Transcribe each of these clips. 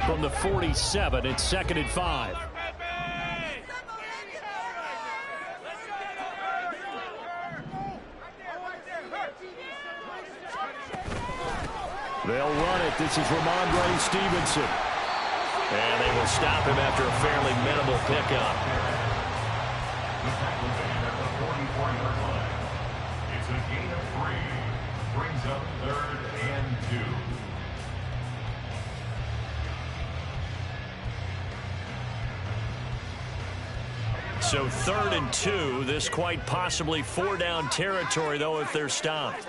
from the 47. It's 2nd and 5. They'll run it. This is Ramondre Stevenson. And they will stop him after a fairly minimal pickup. It's a gain of 3. Brings up 3rd and 2. So 3rd and 2. This quite possibly 4-down territory, though, if they're stopped.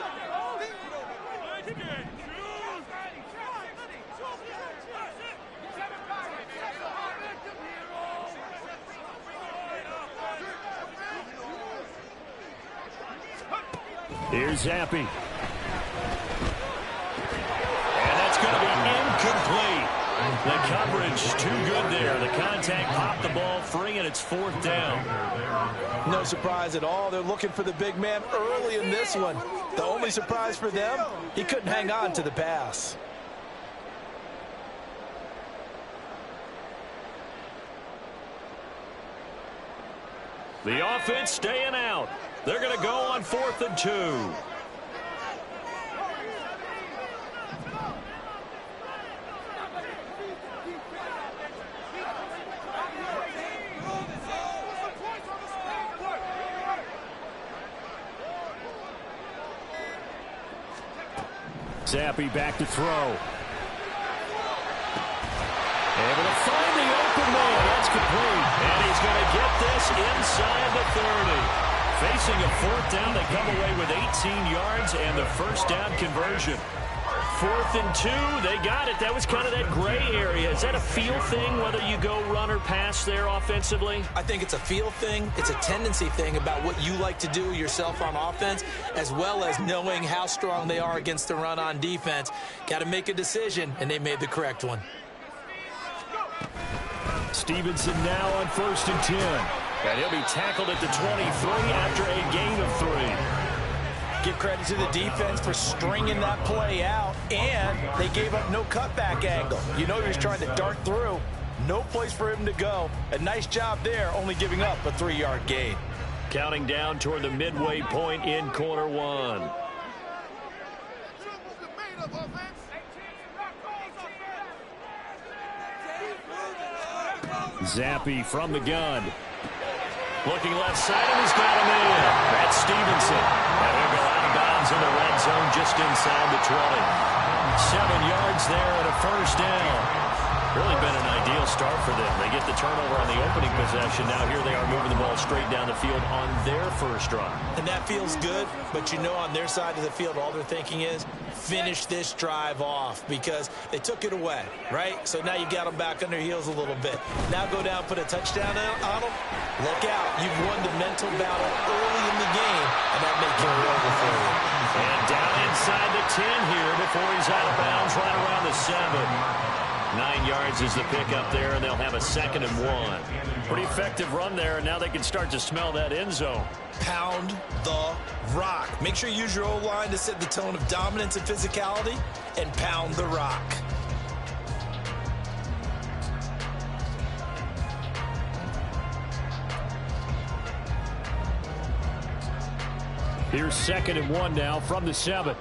Here's Zappe. And that's going to be incomplete. The coverage too good there. The contact popped the ball free, and it's 4th down. No surprise at all. They're looking for the big man early in this one. The only surprise for them, he couldn't hang on to the pass. The offense staying out. They're going to go on 4th and 2. Zappe back to throw. Able to find the open man. That's complete. And he's going to get this inside the 30. Facing a 4th down, they come away with 18 yards and the 1st down conversion. 4th and 2, they got it. That was kind of that gray area. Is that a feel thing, whether you go run or pass there offensively? I think it's a feel thing. It's a tendency thing about what you like to do yourself on offense, as well as knowing how strong they are against the run on defense. Got to make a decision, and they made the correct one. Stevenson now on 1st and 10. And he'll be tackled at the 23 after a gain of 3. Give credit to the defense for stringing that play out, and they gave up no cutback angle. You know he was trying to dart through. No place for him to go. A nice job there, only giving up a 3-yard gain. Counting down toward the midway point in quarter 1. Zappe from the gun. Looking left side, and he's got him in. That's Stevenson. And he'll go out of bounds in the red zone just inside the 20. 7 yards there and a 1st down. Really been an ideal start for them. They get the turnover on the opening possession. Now here they are moving the ball straight down the field on their 1st drive. And that feels good, but you know on their side of the field, all they're thinking is finish this drive off because they took it away, right? So now you got them back on their heels a little bit. Now go down, put a touchdown on them. Look out. You've won the mental battle early in the game, and that may carry over for you. And down inside the 10 here before he's out of bounds right around the 7. 9 yards is the pickup there, and they'll have a 2nd and 1. Pretty effective run there, and now they can start to smell that end zone. Pound the rock. Make sure you use your O-line to set the tone of dominance and physicality, and pound the rock. Here's 2nd and 1 now from the 7.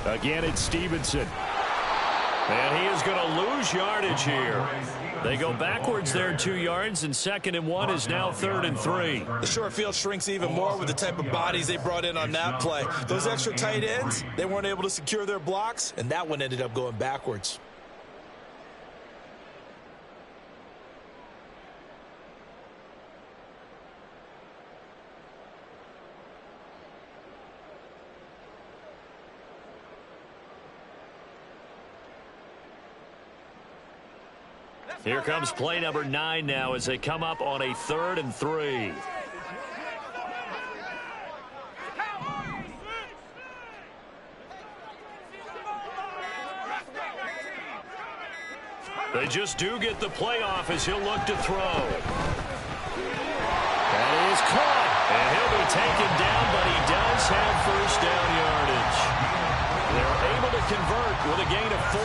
Again, it's Stevenson. And he is going to lose yardage here. They go backwards there 2 yards, and 2nd and 1 is now 3rd and 3. The short field shrinks even more with the type of bodies they brought in on that play. Those extra tight ends, they weren't able to secure their blocks, and that one ended up going backwards. Here comes play number 9 now as they come up on a 3rd and 3. They just do get the playoff as he'll look to throw. And first down yardage. They're able to convert with a gain of 4.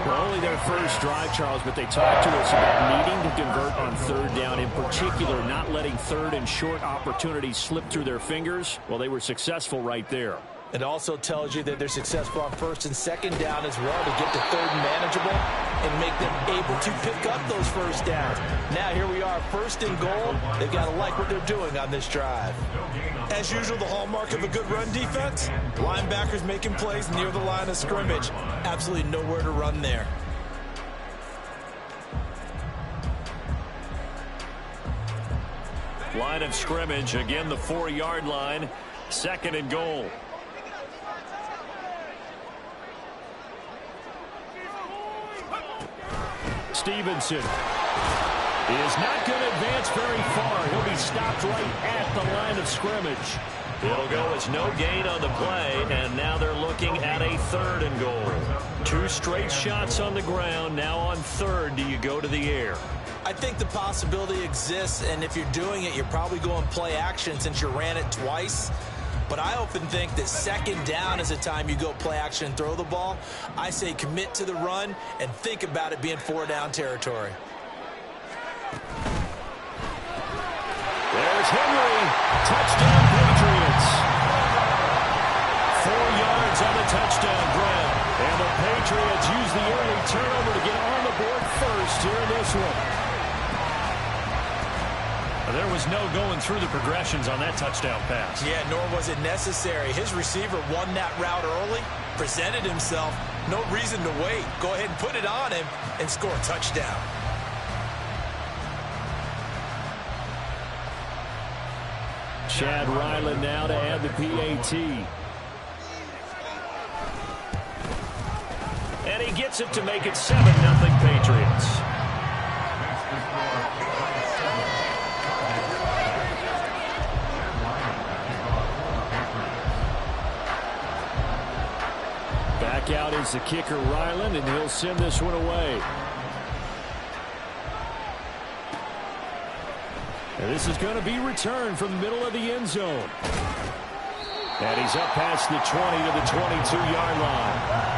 Well, only their first drive, Charles, but they talked to us about needing to convert on third down, in particular not letting third and short opportunities slip through their fingers. Well, they were successful right there. It also tells you that they're successful on first and second down as well to get to third and manageable and make them able to pick up those first downs. Now here we are, first and goal. They've got to like what they're doing on this drive. As usual, the hallmark of a good run defense, linebackers making plays near the line of scrimmage. Absolutely nowhere to run there. Line of scrimmage, again the 4-yard line, second and goal. Stevenson is not going to advance very far. He'll be stopped right at the line of scrimmage. It'll go as no gain on the play, and now they're looking at a third and goal. 2 straight shots on the ground. Now on third, do you go to the air? I think the possibility exists, and if you're doing it, you're probably going play action since you ran it twice. But I often think that second down is the time you go play action and throw the ball. I say commit to the run and think about it being 4-down territory. There's Henry. Touchdown, Patriots. 4 yards on the touchdown grab. And the Patriots use the early turnover to get on the board first here in this one. There was no going through the progressions on that touchdown pass. Yeah, nor was it necessary. His receiver won that route early, presented himself. No reason to wait. Go ahead and put it on him and score a touchdown. Chad Ryland now to add the PAT. And he gets it to make it 7-0 Patriots. Back out is the kicker, Ryland, and he'll send this one away. And this is going to be returned from the middle of the end zone. And he's up past the 20 to the 22-yard line.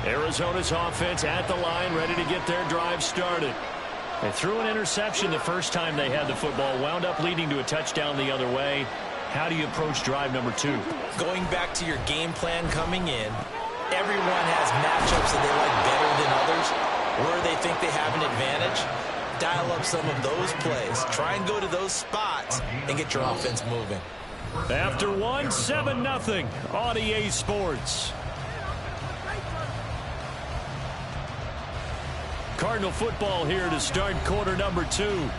Arizona's offense at the line, ready to get their drive started. They threw an interception the first time they had the football, wound up leading to a touchdown the other way. How do you approach drive number 2? Going back to your game plan coming in, everyone has matchups that they like better than others, where they think they have an advantage. Dial up some of those plays. Try and go to those spots and get your offense moving. After 1, 7-0 on EA Sports. Cardinal football here to start quarter number 2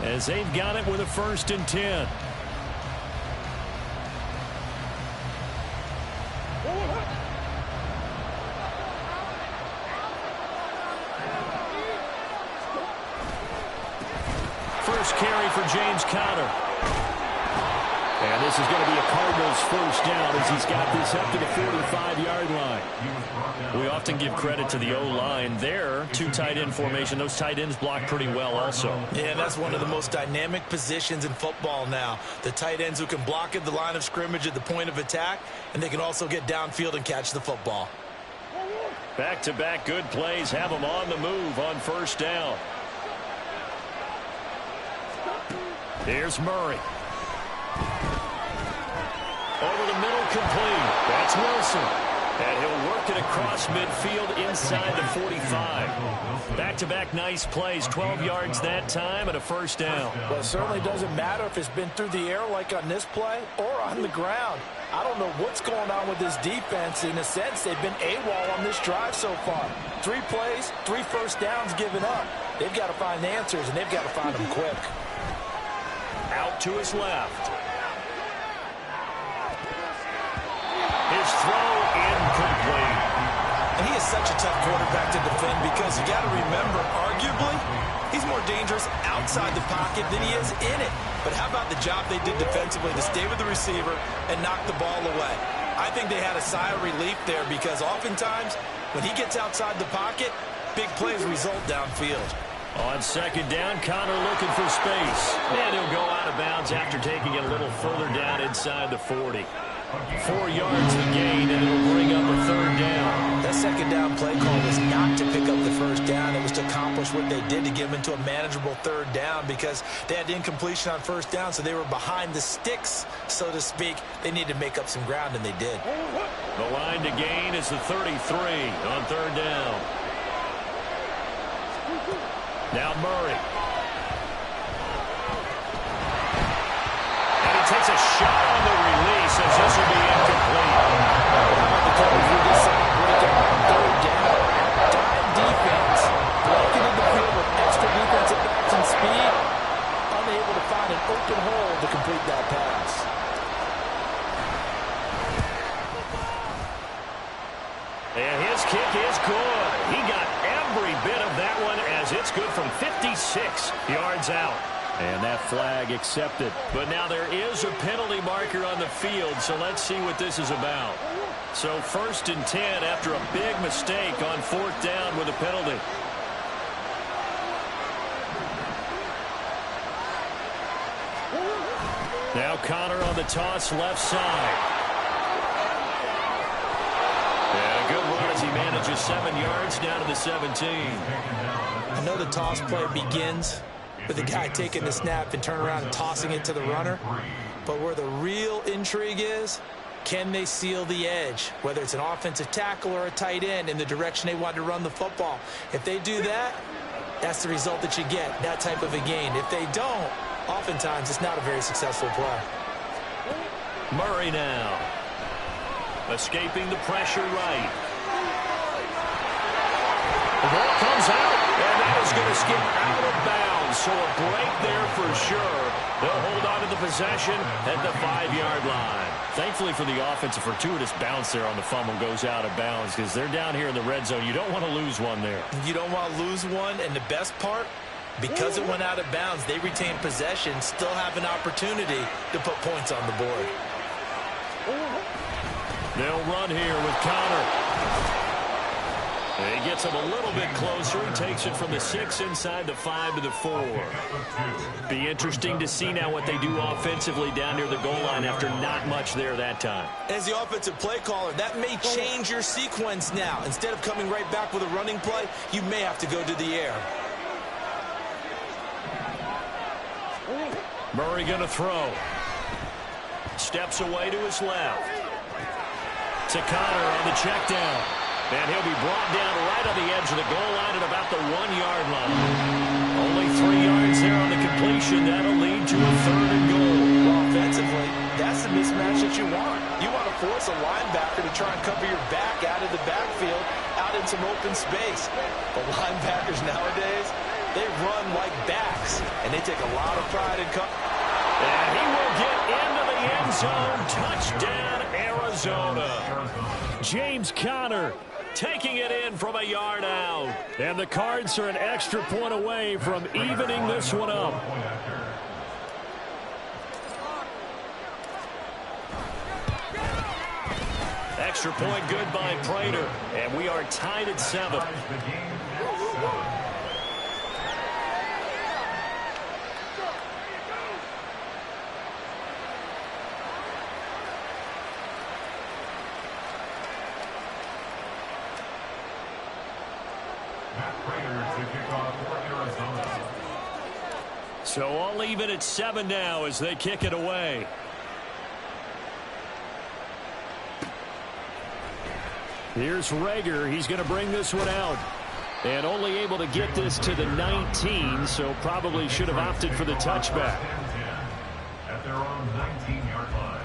as they've got it with a 1st and 10. First carry for James Conner. And this is going to be a Cardinals first down as he's got this up to the 45-yard line. We often give credit to the O-line there. 2 tight end formation. Those tight ends block pretty well also. Yeah, that's one of the most dynamic positions in football now. The tight ends who can block at the line of scrimmage at the point of attack, and they can also get downfield and catch the football. Back-to-back good plays have them on the move on first down. Here's Murray. Over the middle, complete. That's Wilson. And he'll work it across midfield inside the 45. Back-to-back nice plays. 12 yards that time and a first down. Well, it certainly doesn't matter if it's been through the air like on this play or on the ground. I don't know what's going on with this defense. In a sense, they've been AWOL on this drive so far. 3 plays, 3 first downs given up. They've got to find answers, and they've got to find them quick. Out to his left. His throw incomplete. And he is such a tough quarterback to defend because you got to remember, arguably, He's more dangerous outside the pocket than he is in it. But how about the job they did defensively to stay with the receiver and knock the ball away? I think they had a sigh of relief there because oftentimes when he gets outside the pocket, big plays result downfield. On second down, Connor looking for space. And he'll go out of bounds after taking it a little further down inside the 40. 4 yards to gain, and it'll bring up a third down. That second down play call was not to pick up the first down. It was to accomplish what they did to get them into a manageable third down because they had incompletion on first down, so they were behind the sticks, so to speak. They needed to make up some ground, and they did. The line to gain is the 33 on third down. Now Murray. And he takes a shot on the release as this will be incomplete. The coverage we just saw break out on third down. Dime defense. Blanketed the field with extra defensive backs and speed. Unable to find an open hole to complete that pass. And his kick is good. He got every bit of that one as it's good from 56 yards out. And that flag accepted. But now there is a penalty marker on the field, so let's see what this is about. So 1st and 10 after a big mistake on 4th down with a penalty. Now Connor on the toss left side. And a good run as he manages 7 yards down to the 17. I know the toss play begins with the guy taking the snap and turn around and tossing it to the runner. But where the real intrigue is, can they seal the edge? Whether it's an offensive tackle or a tight end in the direction they want to run the football. If they do that, that's the result that you get, that type of a gain. If they don't, oftentimes it's not a very successful play. Murray now. Escaping the pressure right. The ball comes out, and that is going to skip out of bounds. So a break there for sure. They'll hold on to the possession at the 5-yard line. Thankfully for the offense, a fortuitous bounce there on the fumble goes out of bounds because they're down here in the red zone. You don't want to lose one there. You don't want to lose one, and the best part, because it went out of bounds, they retain possession, still have an opportunity to put points on the board. They'll run here with Connor. And he gets him a little bit closer. He takes it from the 6 inside the 5 to the 4. Be interesting to see now what they do offensively down near the goal line after not much there that time. As the offensive play caller, that may change your sequence now. Instead of coming right back with a running play, you may have to go to the air. Murray going to throw. Steps away to his left. To Connor on the check down. And he'll be brought down right on the edge of the goal line at about the 1-yard line. Only 3 yards there on the completion. That'll lead to a 3rd and goal. Well, offensively, that's the mismatch that you want. You want to force a linebacker to try and cover your back out of the backfield, out in some open space. But linebackers nowadays, they run like backs, and they take a lot of pride in cover. And he will get into the end zone. Touchdown, Arizona. James Conner taking it in from a yard out. And the Cards are an extra point away from evening this one up. Extra point good by Prater. And we are tied at 7. So all even at 7 now as they kick it away. Here's Reagor. He's going to bring this one out. And only able to get this to the 19, so probably should have opted for the touchback. At their own 19-yard line.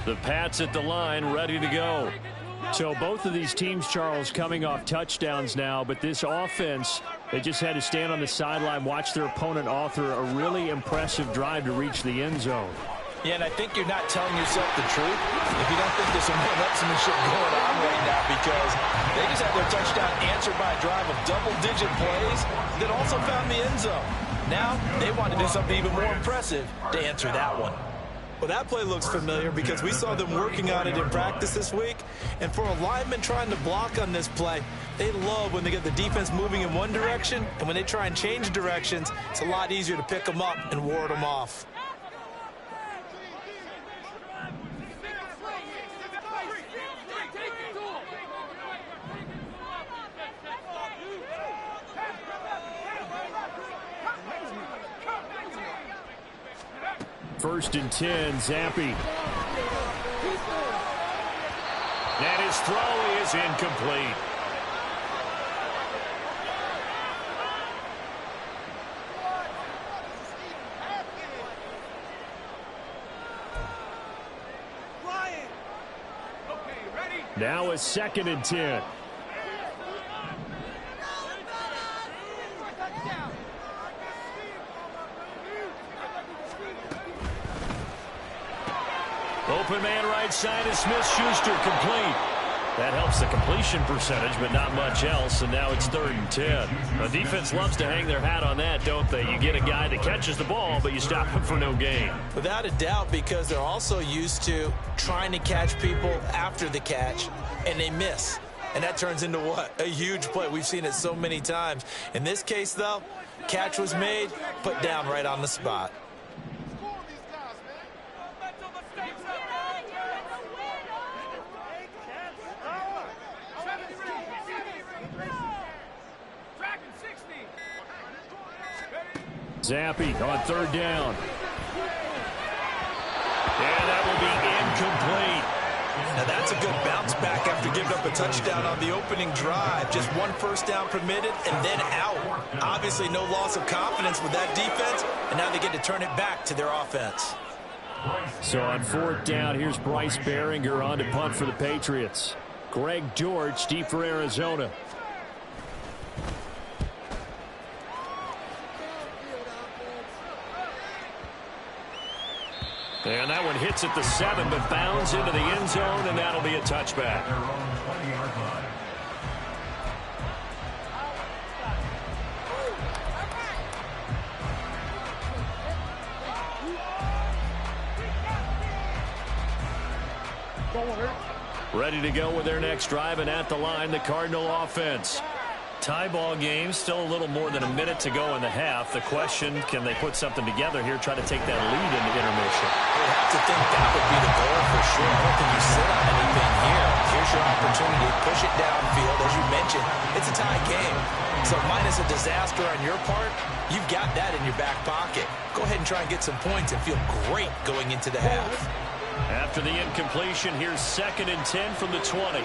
The Pats at the line, ready to go. So both of these teams, Charles, coming off touchdowns now, but this offense, they just had to stand on the sideline, watch their opponent author a really impressive drive to reach the end zone. Yeah, and I think you're not telling yourself the truth if you don't think there's some one-upsmanship going on right now, because they just had their touchdown answered by a drive of double-digit plays that also found the end zone. Now they want to do something even more impressive to answer that one. Well, that play looks familiar because we saw them working on it in practice this week. And for a lineman trying to block on this play, they love when they get the defense moving in one direction, and when they try and change directions, it's a lot easier to pick them up and ward them off. First and 10, Zampi. And his throw is incomplete. Now a second and 10. Open man right side is Smith-Schuster, complete. That helps the completion percentage, but not much else, and now it's 3rd and 10. The defense loves to hang their hat on that, don't they? You get a guy that catches the ball, but you stop him for no gain. Without a doubt, because they're also used to trying to catch people after the catch, and they miss. And that turns into what? A huge play. We've seen it so many times. In this case, though, catch was made, put down right on the spot. Zampi on 3rd down. And that will be incomplete. Now that's a good bounce back after giving up a touchdown on the opening drive. Just 1 first down permitted and then out. Obviously no loss of confidence with that defense, and now they get to turn it back to their offense. So on 4th down, here's Bryce Baringer on to punt for the Patriots. Greg George, deep for Arizona. And that one hits at the 7, but bounds into the end zone, and that'll be a touchback. Ready to go with their next drive, and at the line, the Cardinal offense. Tie ball game, still a little more than a minute to go in the half. The question, can they put something together here, try to take that lead into intermission? You have to think that would be the goal for sure. I don't think you sit on anything here. Here's your opportunity. Push it downfield. As you mentioned, it's a tie game. So minus a disaster on your part, you've got that in your back pocket. Go ahead and try and get some points and feel great going into the half. After the incompletion, here's 2nd and 10 from the 20.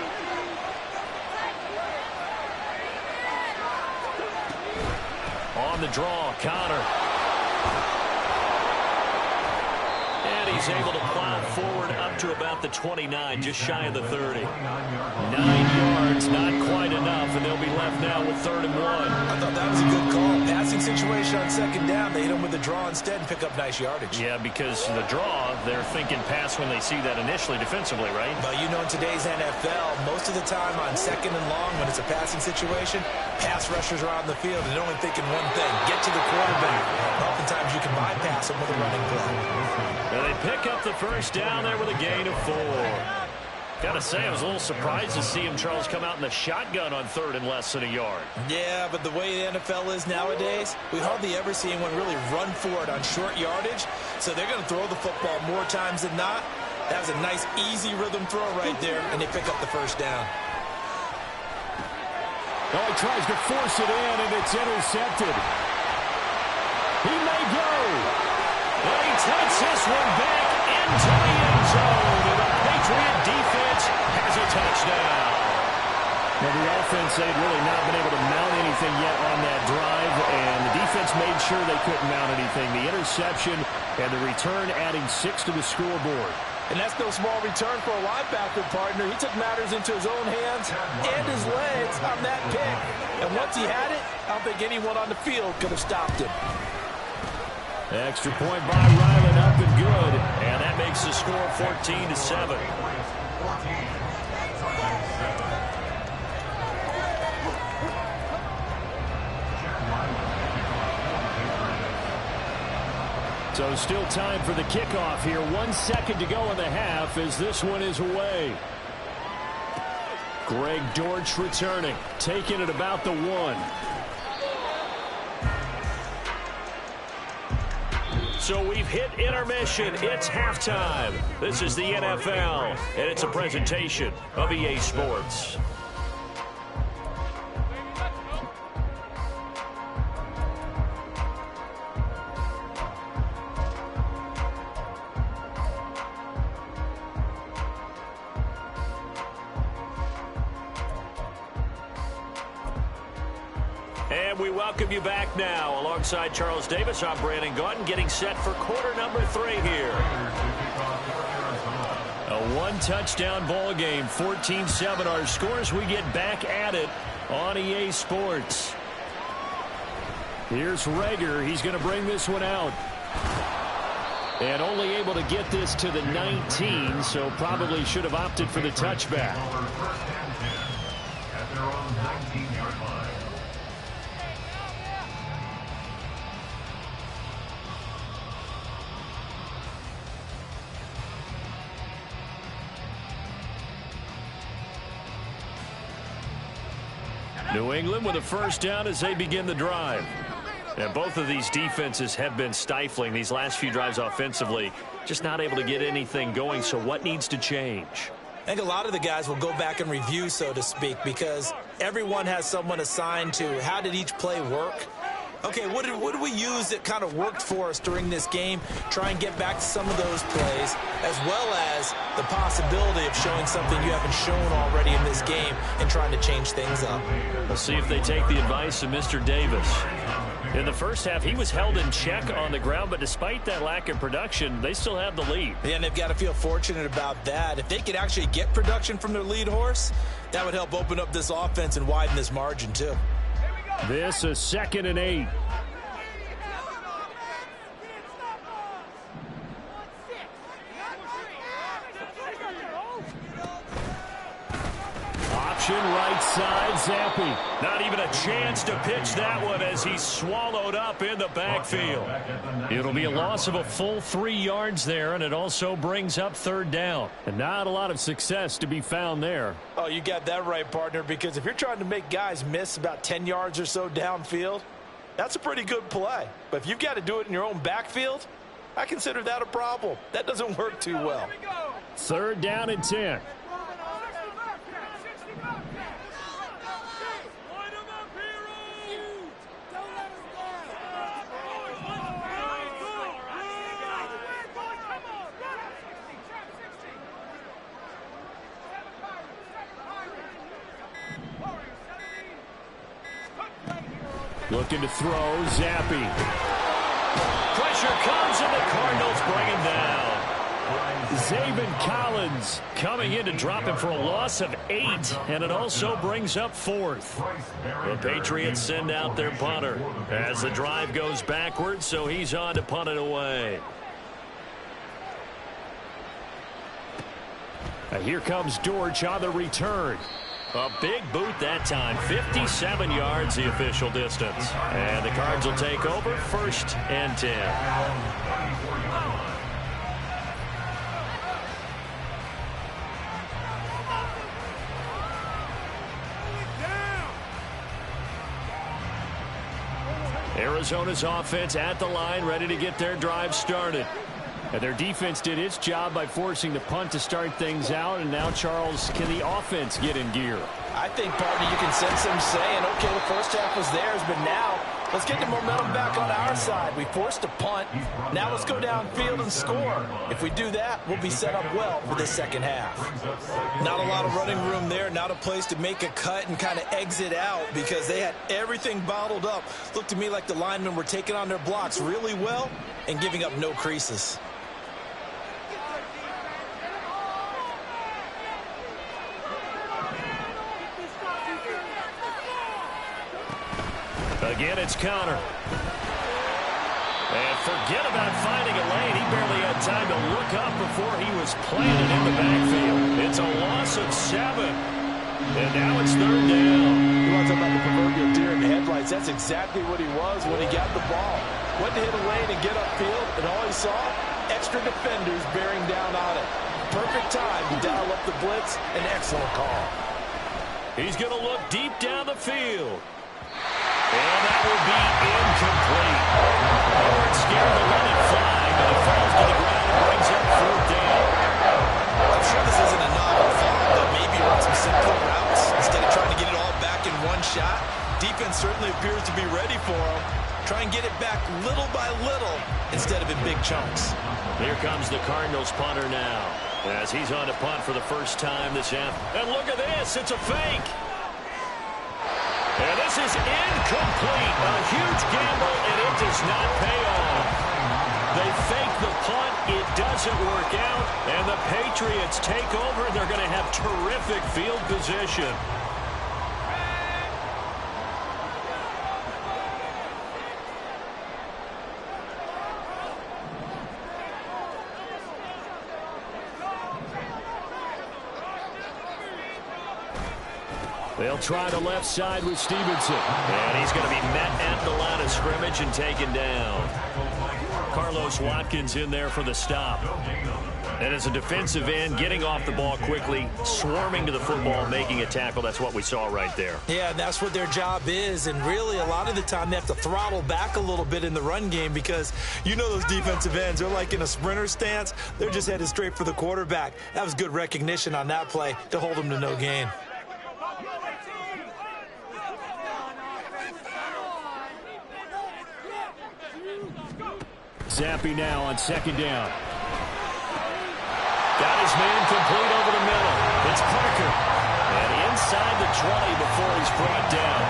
On the draw, Connor. And he's able to plow forward up to about the 29, just shy of the 30. 9 yards, not quite enough, and they'll be left now with 3rd and 1. I thought that was a good call. Passing situation on 2nd down. They hit him with the draw instead and pick up nice yardage. Yeah, because the draw, they're thinking pass when they see that initially defensively, right? But you know, in today's NFL, most of the time on 2nd and long, when it's a passing situation, pass rushers are on the field and they're only thinking one thing: get to the quarterback. Oftentimes you can bypass them with a running play. And they pick up the 1st down there with a gain of 4. Got to say, I was a little surprised to see him, Charles, come out in the shotgun on 3rd and less than a yard. Yeah, but the way the NFL is nowadays, we hardly ever see anyone really run for it on short yardage. So they're going to throw the football more times than not. That was a nice, easy rhythm throw right there, and they pick up the 1st down. Oh, he tries to force it in, and it's intercepted. He may go. And he takes this one back into the end zone. And the Patriot defense has a touchdown. Well, the offense, they'd really not been able to mount anything yet on that drive, and the defense made sure they couldn't mount anything. The interception and the return adding 6 to the scoreboard. And that's no small return for a linebacker, partner. He took matters into his own hands and his legs on that pick. And once he had it, I don't think anyone on the field could have stopped him. Extra point by Ryland, up and good. And that makes the score 14-7. So still time for the kickoff here. 1 second to go in the half as this one is away. Greg Dortch returning, taking it about the 1. So we've hit intermission. It's halftime. This is the NFL, and it's a presentation of EA Sports. And we welcome you back now. Alongside Charles Davis, I'm Brandon Gaudin, getting set for quarter number 3 here. A one-touchdown ball game, 14-7 our scores. We get back at it on EA Sports. Here's Reagor. He's going to bring this one out. And only able to get this to the 19, so probably should have opted for the touchback. At their own 19-yard line. New England with a first down as they begin the drive. And both of these defenses have been stifling these last few drives offensively. Just not able to get anything going, so what needs to change? I think a lot of the guys will go back and review, so to speak, because everyone has someone assigned to how did each play work. Okay, what did we use that kind of worked for us during this game? Try and get back to some of those plays, as well as the possibility of showing something you haven't shown already in this game and trying to change things up. We'll see if they take the advice of Mr. Davis. In the first half, he was held in check on the ground, but despite that lack of production, they still have the lead. Yeah, and they've got to feel fortunate about that. If they could actually get production from their lead horse, that would help open up this offense and widen this margin too. This is 2nd and 8. Option right side, Zappe. Not even a chance to pitch that one as he's swallowed up in the backfield. It'll be a loss of a full 3 yards there, and it also brings up 3rd down. And not a lot of success to be found there. Oh, you got that right, partner, because if you're trying to make guys miss about 10 yards or so downfield, that's a pretty good play. But if you've got to do it in your own backfield, I consider that a problem. That doesn't work too well. 3rd down and 10. Looking to throw, Zappe. Pressure comes, and the Cardinals bring him down. Zaven Collins Coming in to drop him for a loss of 8, and it also brings up 4th. The Patriots send out their punter as the drive goes backwards, so he's on to punt it away. Here comes Dortch on the return. A big boot that time, 57 yards the official distance. And the Cards will take over, 1st and 10. Arizona's offense at the line, ready to get their drive started. And their defense did its job by forcing the punt to start things out. And now, Charles, can the offense get in gear? I think, partner, you can sense them saying, okay, the first half was theirs, but now let's get the momentum back on our side. We forced a punt. Now let's go downfield and score. If we do that, we'll be set up well for the second half. Not a lot of running room there, not a place to make a cut and kind of exit out because they had everything bottled up. Looked to me like the linemen were taking on their blocks really well and giving up no creases. Again, it's Conner. And forget about finding a lane. He barely had time to look up before he was planted in the backfield. It's a loss of 7. And now it's 3rd down. You want to talk about the proverbial deer in the headlights? That's exactly what he was when he got the ball. Went to hit a lane and get upfield, and all he saw, extra defenders bearing down on it. Perfect time to dial up the blitz. An excellent call. He's going to look deep down the field. And that will be incomplete. They weren't scared to let it fly, but it falls to the ground and brings up 4th down. I'm sure this isn't a novel thought, but maybe run some simpler routes instead of trying to get it all back in one shot. Defense certainly appears to be ready for him. Try and get it back little by little instead of in big chunks. Here comes the Cardinals punter now, as he's on to punt for the first time this afternoon. And look at this, it's a fake. And this is incomplete. A huge gamble, and it does not pay off. They fake the punt. It doesn't work out. And the Patriots take over. They're going to have terrific field position. They'll try the left side with Stevenson. And he's going to be met at the line of scrimmage and taken down. Carlos Watkins in there for the stop. And as a defensive end, getting off the ball quickly, swarming to the football, making a tackle. That's what we saw right there. Yeah, that's what their job is. And really, a lot of the time, they have to throttle back a little bit in the run game because you know those defensive ends, they're like in a sprinter stance. They're just headed straight for the quarterback. That was good recognition on that play to hold them to no gain. Zappe now on 2nd down. Got his man complete over the middle. It's Parker. And inside the 20 before he's brought down.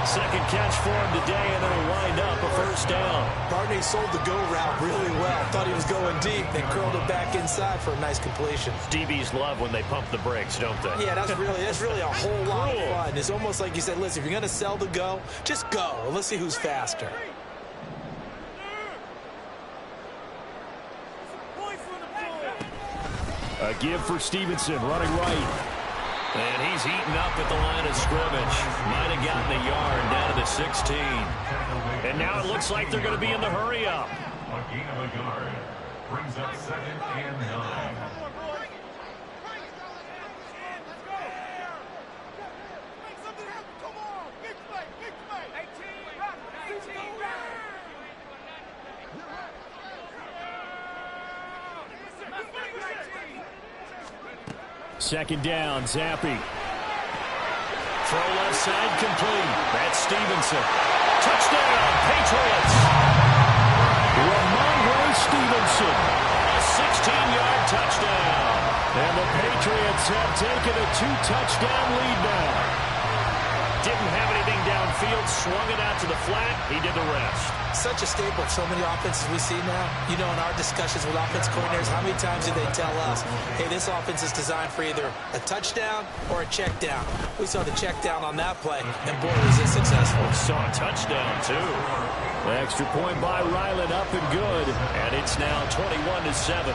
Second catch for him today, and it'll wind up a 1st down. Barney sold the go route really well. Thought he was going deep, then curled it back inside for a nice completion. DBs love when they pump the brakes, don't they? Yeah, that's really a whole lot of fun. It's almost like you said, listen, if you're going to sell the go, just go. Let's see who's faster. A give for Stevenson, running right. And he's eaten up at the line of scrimmage. Might have gotten a yard down to the 16. And now it looks like they're going to be in the hurry-up. A gain of a yard brings up 2nd and 9. Second down, Zappe. Throw left side complete. That's Stevenson. Touchdown, Patriots. Ramondre Stevenson. A 16-yard touchdown. And the Patriots have taken a 2-touchdown lead now. Didn't have anything downfield, swung it out to the flat. He did the rest. Such a staple of so many offenses we see now. You know, in our discussions with offense coordinators, how many times do they tell us, hey, this offense is designed for either a touchdown or a check down. We saw the check down on that play, and boy, was it successful. Saw a touchdown, too. The extra point by Ryland up and good. And it's now 21-7.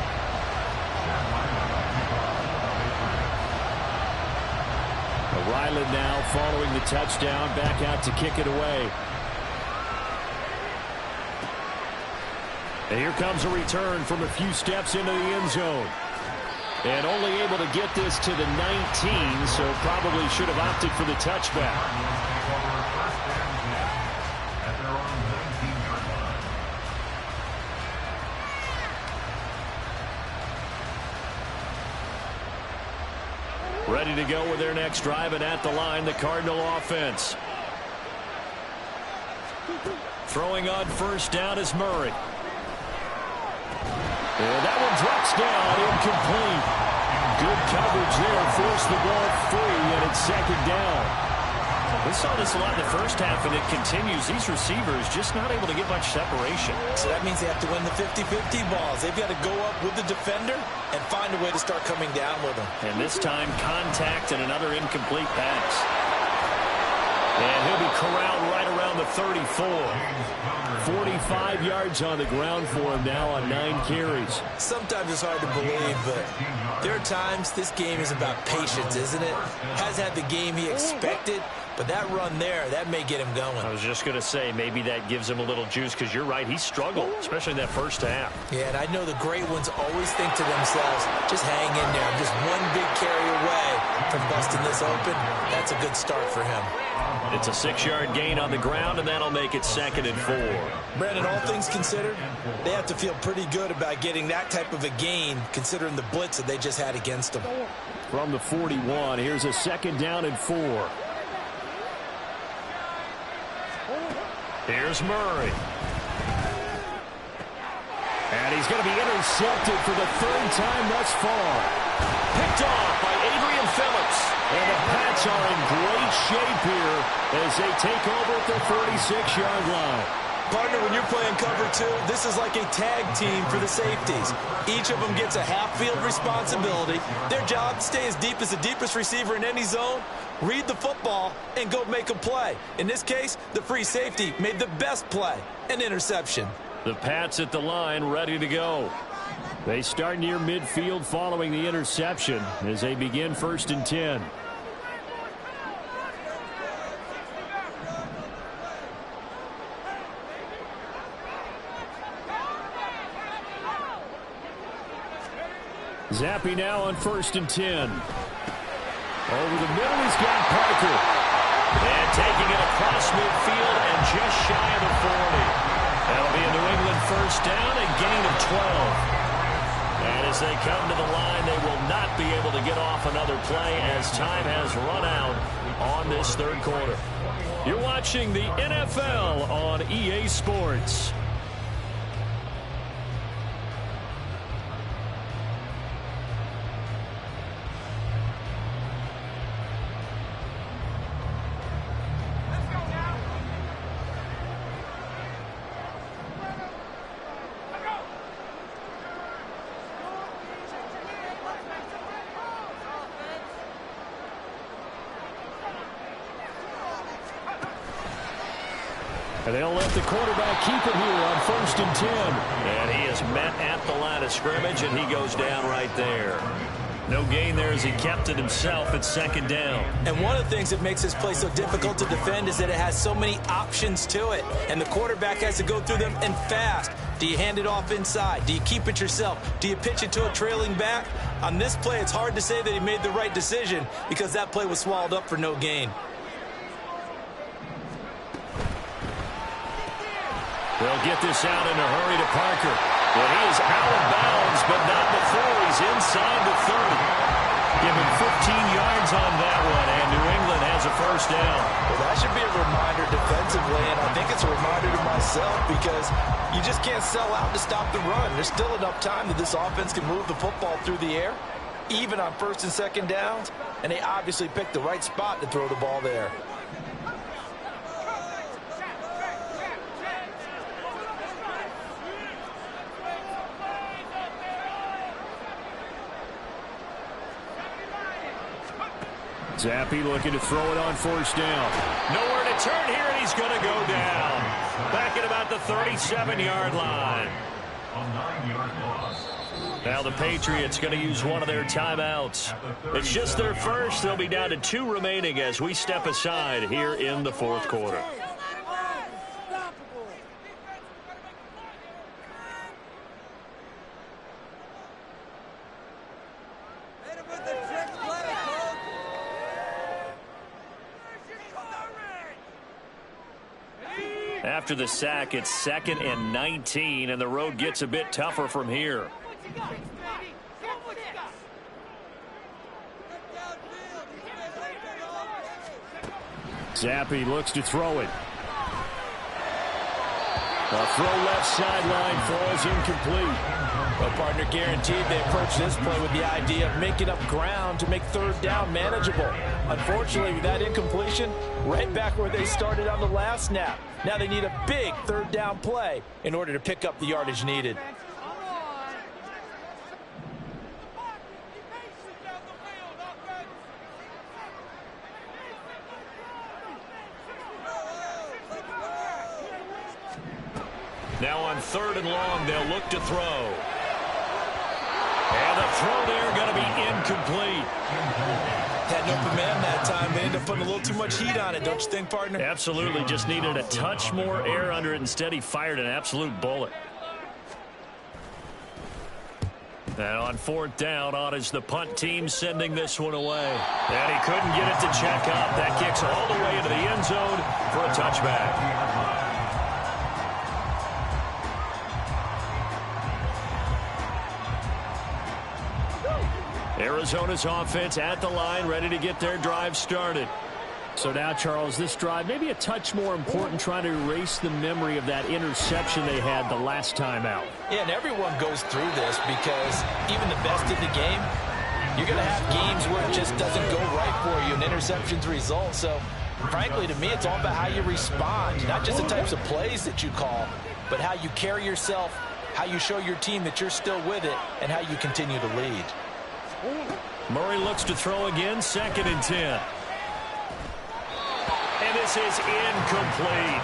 Ryland now following the touchdown, back out to kick it away. And here comes a return from a few steps into the end zone. And only able to get this to the 19, so probably should have opted for the touchback. Ready to go with their next drive, and at the line, the Cardinal offense. Throwing on 1st down is Murray. And that one drops down, incomplete. Good coverage there, forced the ball free, and it's 2nd down. We saw this a lot in the first half, and it continues. These receivers just not able to get much separation. So that means they have to win the 50-50 balls. They've got to go up with the defender and find a way to start coming down with them. And this time, contact and another incomplete pass. And he'll be corralled right around the 34. 45 yards on the ground for him now on 9 carries. Sometimes it's hard to believe, but there are times this game is about patience, isn't it? Has had the game he expected, but that run there, that may get him going. I was just going to say, maybe that gives him a little juice, because you're right, he struggled, especially in that first half. Yeah, and I know the great ones always think to themselves, just hang in there. I'm just one big carry away from busting this open. That's a good start for him. It's a 6-yard gain on the ground, and that'll make it 2nd and 4. Brandon, all things considered, they have to feel pretty good about getting that type of a gain, considering the blitz that they just had against them. From the 41, here's a 2nd down and 4. Here's Murray. And he's going to be intercepted for the 3rd time thus far. Picked off by Adrian Phillips. And the Pats are in great shape here as they take over at the 36-yard line. Partner, when you're playing cover 2, this is like a tag team for the safeties. Each of them gets a half-field responsibility. Their job, stay as deep as the deepest receiver in any zone, read the football, and go make a play. In this case, the free safety made the best play, an interception. The Pats at the line, ready to go. They start near midfield following the interception as they begin 1st and 10. Zappe now on 1st and 10. Over the middle, he's got Parker. And taking it across midfield and just shy of the 40. That'll be a New England 1st down, a gain of 12. And as they come to the line, they will not be able to get off another play as time has run out on this 3rd quarter. You're watching the NFL on EA Sports. And they'll let the quarterback keep it here on 1st and 10. And he is met at the line of scrimmage, and he goes down right there. No gain there as he kept it himself at 2nd down. And one of the things that makes this play so difficult to defend is that it has so many options to it. And the quarterback has to go through them and fast. Do you hand it off inside? Do you keep it yourself? Do you pitch it to a trailing back? On this play, it's hard to say that he made the right decision because that play was swallowed up for no gain. They'll get this out in a hurry to Parker. Well, he is out of bounds, but not before he's inside the 30. Give him 15 yards on that one, and New England has a 1st down. Well, that should be a reminder defensively, and I think it's a reminder to myself because you just can't sell out to stop the run. There's still enough time that this offense can move the football through the air, even on 1st and 2nd downs, and they obviously picked the right spot to throw the ball there. Zappe looking to throw it on 1st down. Nowhere to turn here, and he's going to go down. Back at about the 37-yard line. A 9-yard loss. Now the Patriots going to use one of their timeouts. It's just their first. They'll be down to 2 remaining as we step aside here in the 4th quarter. After the sack, it's 2nd and 19, and the road gets a bit tougher from here. Zappe looks to throw it. A throw left sideline falls incomplete. Well, partner, guaranteed they approach this play with the idea of making up ground to make 3rd down manageable. Unfortunately, with that incompletion, right back where they started on the last snap. Now they need a big 3rd down play in order to pick up the yardage needed. Now on 3rd and long, they'll look to throw. And the throw there going to be incomplete. Had an open man that time. They ended up putting a little too much heat on it, don't you think, partner? Absolutely. Just needed a touch more air under it. Instead, he fired an absolute bullet. And on 4th down, on is the punt team sending this one away. And he couldn't get it to check up. That kicks all the way into the end zone for a touchback. Arizona's offense at the line, ready to get their drive started. So now, Charles, this drive maybe a touch more important, trying to erase the memory of that interception they had the last time out. Yeah, and everyone goes through this because even the best in the game, you're going to have games where it just doesn't go right for you, and interceptions result. So, frankly, to me, it's all about how you respond, not just the types of plays that you call, but how you carry yourself, how you show your team that you're still with it, and how you continue to lead. Murray looks to throw again, 2nd and 10. And this is incomplete.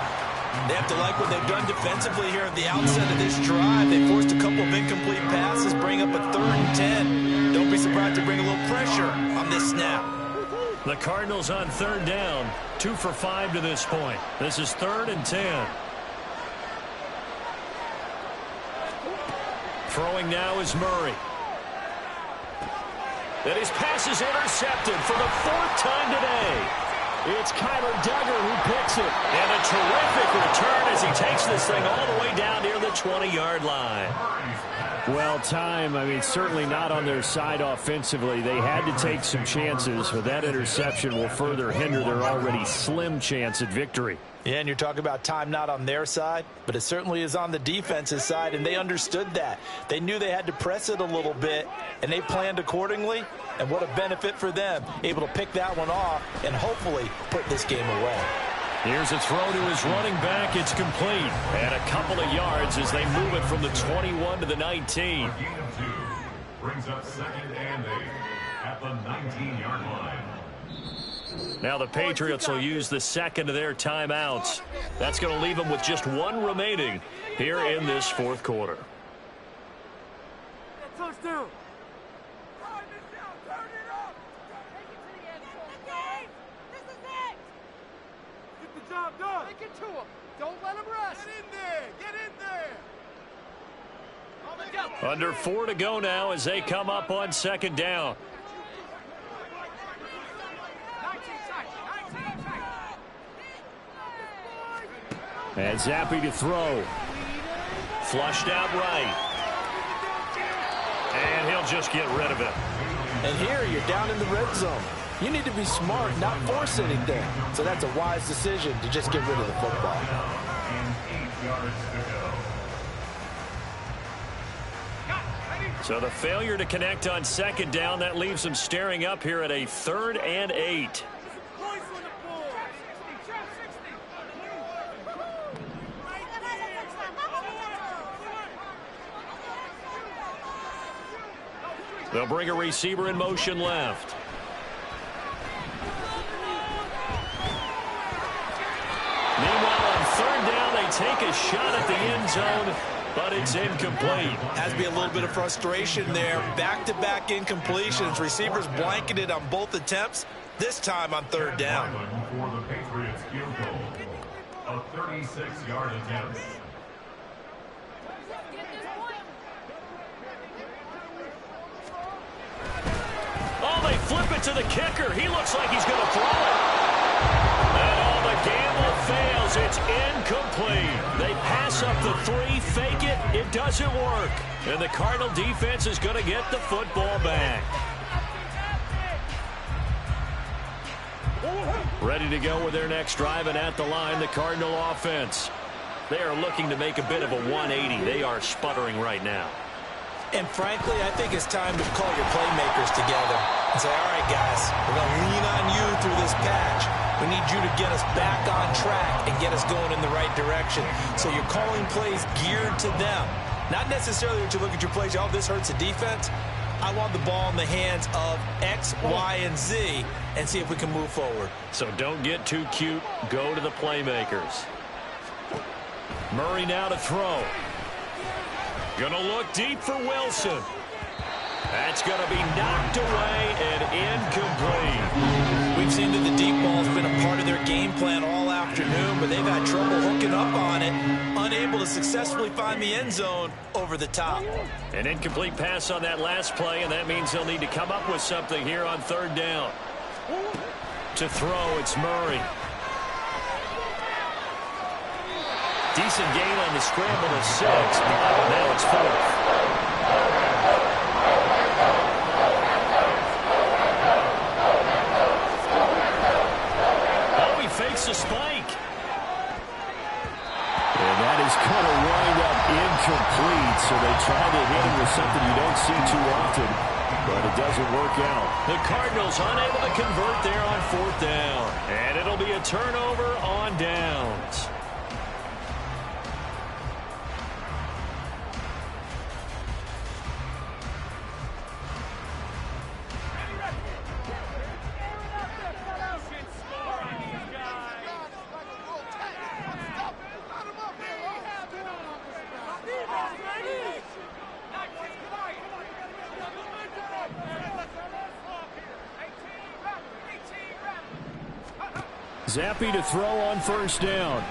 They have to like what they've done defensively here at the outset of this drive. They forced a couple of incomplete passes, bring up a 3rd and 10. Don't be surprised to bring a little pressure on this snap. The Cardinals on 3rd down, 2 for 5 to this point. This is 3rd and 10. Throwing now is Murray. And his pass is intercepted for the 4th time today. It's Kyler Duggar who picks it. And a terrific return as he takes this thing all the way down near the 20-yard line. Well, time, I mean, certainly not on their side offensively. They had to take some chances, but that interception will further hinder their already slim chance at victory. Yeah, and you're talking about time not on their side, but it certainly is on the defense's side, and they understood that. They knew they had to press it a little bit, and they planned accordingly, and what a benefit for them, able to pick that one off and hopefully put this game away. Here's a throw to his running back. It's complete. And a couple of yards as they move it from the 21 to the 19. Brings up 2nd and 8 at the 19-yard line. Now the Patriots will use the 2nd of their timeouts. That's going to leave them with just 1 remaining here in this 4th quarter. Touchdown. Get the job done. Make it to him. Don't let him rest. Get in there. Get in there. Under 4 to go now as they come up on 2nd down. And Zappe to throw. Flushed out right. And he'll just get rid of it. And here you're down in the red zone. You need to be smart, not force anything. So that's a wise decision to just get rid of the football. And 8 yards to go. So the failure to connect on 2nd down, that leaves them staring up here at a 3rd and 8. They'll bring a receiver in motion left. Meanwhile, on 3rd down, they take a shot at the end zone, but it's incomplete. Has to be a little bit of frustration there. Back-to-back incompletions. Receivers blanketed on both attempts, this time on 3rd down. For the Patriots field goal, a 36-yard attempt. Oh, they flip it to the kicker. He looks like he's going to throw it. And all the gamble fails. It's incomplete. They pass up the 3, fake it. It doesn't work. And the Cardinal defense is going to get the football back. Ready to go with their next drive, and at the line, the Cardinal offense. They are looking to make a bit of a 180. They are sputtering right now. And frankly, I think it's time to call your playmakers together and say, all right, guys, we're going to lean on you through this patch. We need you to get us back on track and get us going in the right direction. So you're calling plays geared to them. Not necessarily that you look at your plays, oh, this hurts the defense. I want the ball in the hands of X, Y, and Z and see if we can move forward. So don't get too cute. Go to the playmakers. Murray now to throw. Gonna look deep for Wilson. That's going to be knocked away and incomplete. We've seen that the deep ball's been a part of their game plan all afternoon, but they've had trouble hooking up on it, unable to successfully find the end zone over the top. An incomplete pass on that last play, and that means they'll need to come up with something here on third down. To throw, it's Murray. Decent gain on the scramble to 6, but now it's 4th. Fakes a spike. And that is going to wind up incomplete, so they try to hit him with something you don't see too often, but it doesn't work out. The Cardinals unable to convert there on 4th down, and it'll be a turnover on downs. Zappe to throw on 1st down.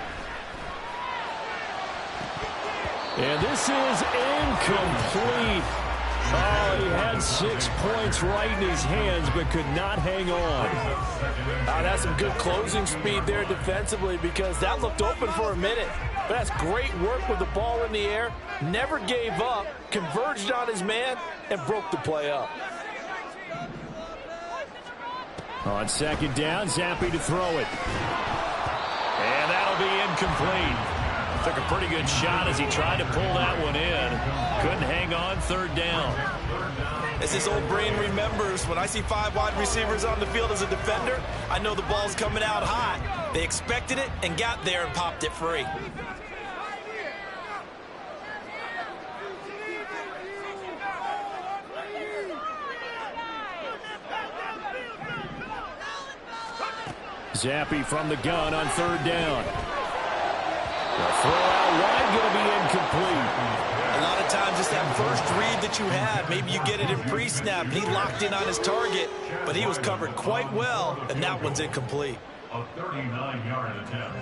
And this is incomplete. Oh, he had 6 points right in his hands, but could not hang on. That's some good closing speed there defensively, because that looked open for a minute. But that's great work with the ball in the air. Never gave up, converged on his man, and broke the play up. On 2nd down, Zappe to throw it. And that'll be incomplete. Took a pretty good shot as he tried to pull that one in. Couldn't hang on 3rd down. As his old brain remembers, when I see 5 wide receivers on the field as a defender, I know the ball's coming out hot. They expected it and got there and popped it free. Zappe from the gun on 3rd down. The throw out wide going to be incomplete. A lot of times it's that first read that you have. Maybe you get it in pre-snap. He locked in on his target, but he was covered quite well, and that one's incomplete. A 39-yard attempt.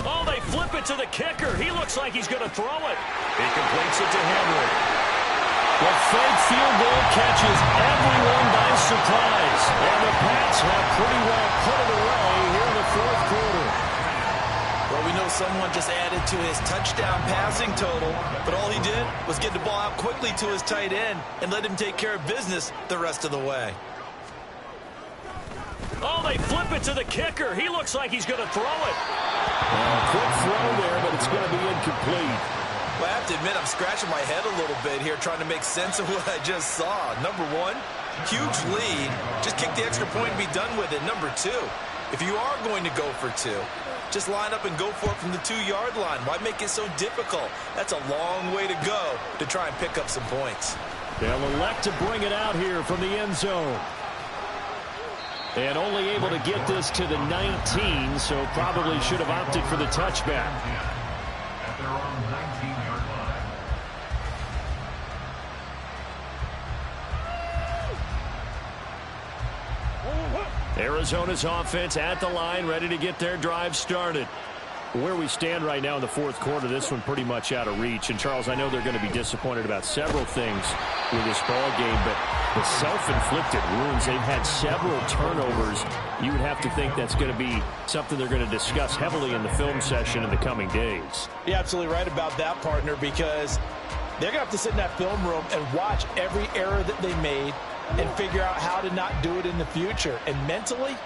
Oh, they flip it to the kicker. He looks like he's going to throw it. He completes it to Henry. The fake field goal catches everyone by surprise. And the Pats have pretty well put it away here in the 4th quarter. Well, we know someone just added to his touchdown passing total, but all he did was get the ball out quickly to his tight end and let him take care of business the rest of the way. Oh, they flip it to the kicker. He looks like he's going to throw it. Quick throw there, but it's going to be incomplete. Well, I have to admit, I'm scratching my head a little bit here trying to make sense of what I just saw. Number 1, huge lead. Just kick the extra point and be done with it. Number 2, if you are going to go for 2, just line up and go for it from the 2-yard line. Why make it so difficult? That's a long way to go to try and pick up some points. They'll elect to bring it out here from the end zone. And only able to get this to the 19, so probably should have opted for the touchback. At their own 19-yard line. Arizona's offense at the line, ready to get their drive started. Where we stand right now in the 4th quarter, this one pretty much out of reach. And, Charles, I know they're going to be disappointed about several things with this ball game, but the self-inflicted wounds, they've had several turnovers. You would have to think that's going to be something they're going to discuss heavily in the film session in the coming days. You're absolutely right about that, partner, because they're going to have to sit in that film room and watch every error that they made and figure out how to not do it in the future. And mentally,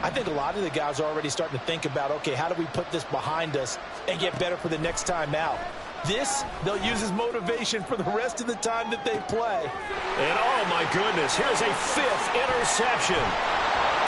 I think a lot of the guys are already starting to think about, okay, how do we put this behind us and get better for the next time out? This, they'll use as motivation for the rest of the time that they play. And, oh, my goodness, here's a 5th interception.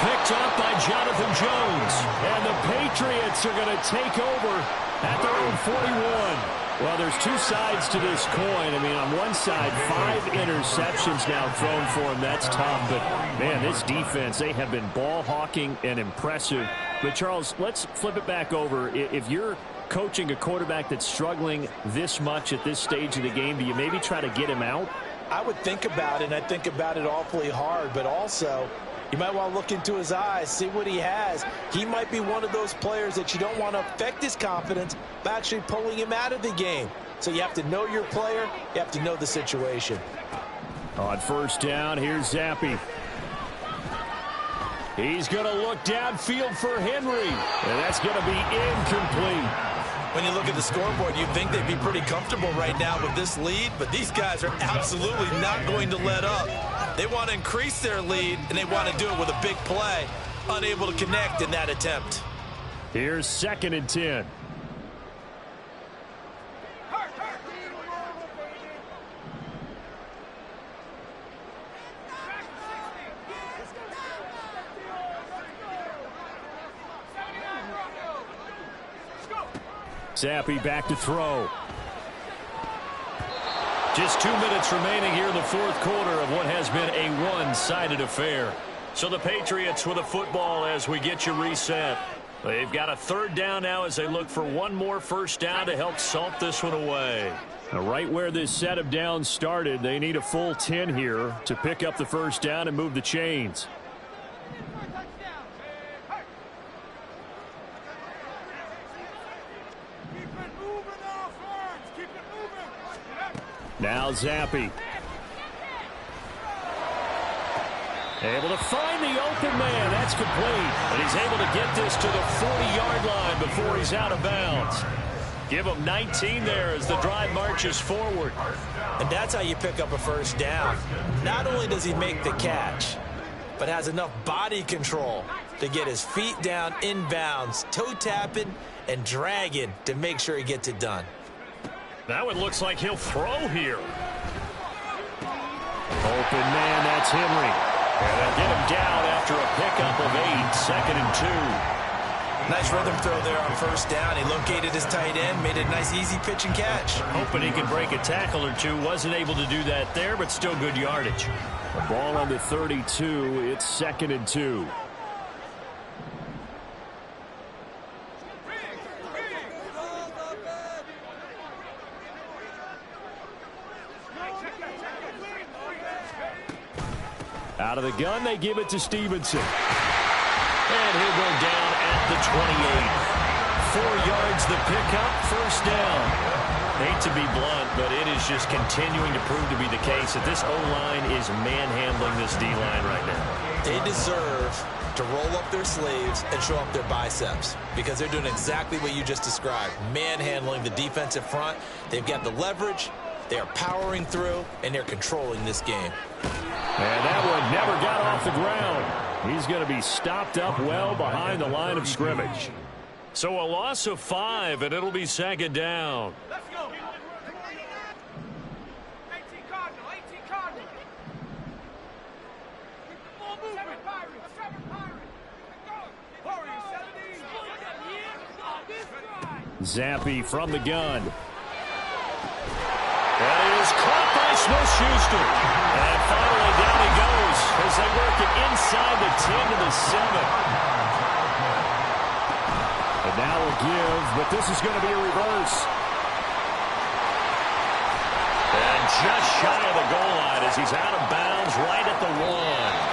Picked up by Jonathan Jones. And the Patriots are going to take over at their own 41. Well, there's two sides to this coin. I mean, on one side, 5 interceptions now thrown for him. That's tough. But, man, this defense, they have been ball hawking and impressive. But, Charles, let's flip it back over. If you're coaching a quarterback that's struggling this much at this stage of the game, do you maybe try to get him out? I would think about it, and I think about it awfully hard. But also, you might want to look into his eyes, see what he has. He might be one of those players that you don't want to affect his confidence by actually pulling him out of the game. So you have to know your player. You have to know the situation. On first down, here's Zappe. He's going to look downfield for Henry. And that's going to be incomplete. When you look at the scoreboard, you'd think they'd be pretty comfortable right now with this lead, but these guys are absolutely not going to let up. They want to increase their lead, and they want to do it with a big play. Unable to connect in that attempt. Here's 2nd and 10. Zappe back to throw. Just 2 minutes remaining here in the fourth quarter of what has been a one-sided affair. So the Patriots with a football as we get you reset. They've got a 3rd down now as they look for one more first down to help salt this one away. Now, right where this set of downs started, they need a full 10 here to pick up the first down and move the chains. Now Zappe. Able to find the open man. That's complete. And he's able to get this to the 40-yard line before he's out of bounds. Give him 19 there as the drive marches forward. And that's how you pick up a first down. Not only does he make the catch, but has enough body control to get his feet down inbounds, toe tapping and dragging to make sure he gets it done. Now it looks like he'll throw here. Open man, that's Henry. And they'll get him down after a pickup of 8, 2nd and 2. Nice rhythm throw there on first down. He located his tight end, made a nice easy pitch and catch. Hoping he can break a tackle or two. Wasn't able to do that there, but still good yardage. The ball on the 32. It's 2nd and 2. Out of the gun, they give it to Stevenson. And he'll go down at the 28. 4 yards the pickup, first down. Hate to be blunt, but it is just continuing to prove to be the case that this O-line is manhandling this D-line right now. They deserve to roll up their sleeves and show up their biceps because they're doing exactly what you just described, manhandling the defensive front. They've got the leverage, they're powering through, and they're controlling this game. And that one never got off the ground. He's going to be stopped up well behind the line of scrimmage. So a loss of 5, and it'll be 2nd down. Let's go. 18 Cardinal, 18 Cardinal. All movement. 7 Pirates, 7 Pirates. Warriors, 17. Zappe from the gun. That is caught by Smith-Schuster. And finally down he goes as they work it inside the 10 to the 7. And now a give, but this is going to be a reverse. And just shy of the goal line as he's out of bounds right at the 1.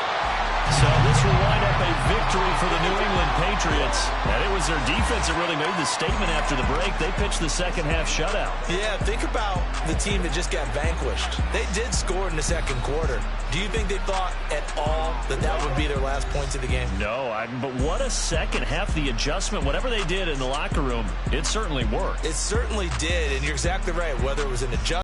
So this will wind up a victory for the New England Patriots. And it was their defense that really made the statement after the break. They pitched the second half shutout. Yeah, think about the team that just got vanquished. They did score in the second quarter. Do you think they thought at all that that would be their last points of the game? No, but what a second half. The adjustment, whatever they did in the locker room, it certainly worked. It certainly did, and you're exactly right. Whether it was an adjustment,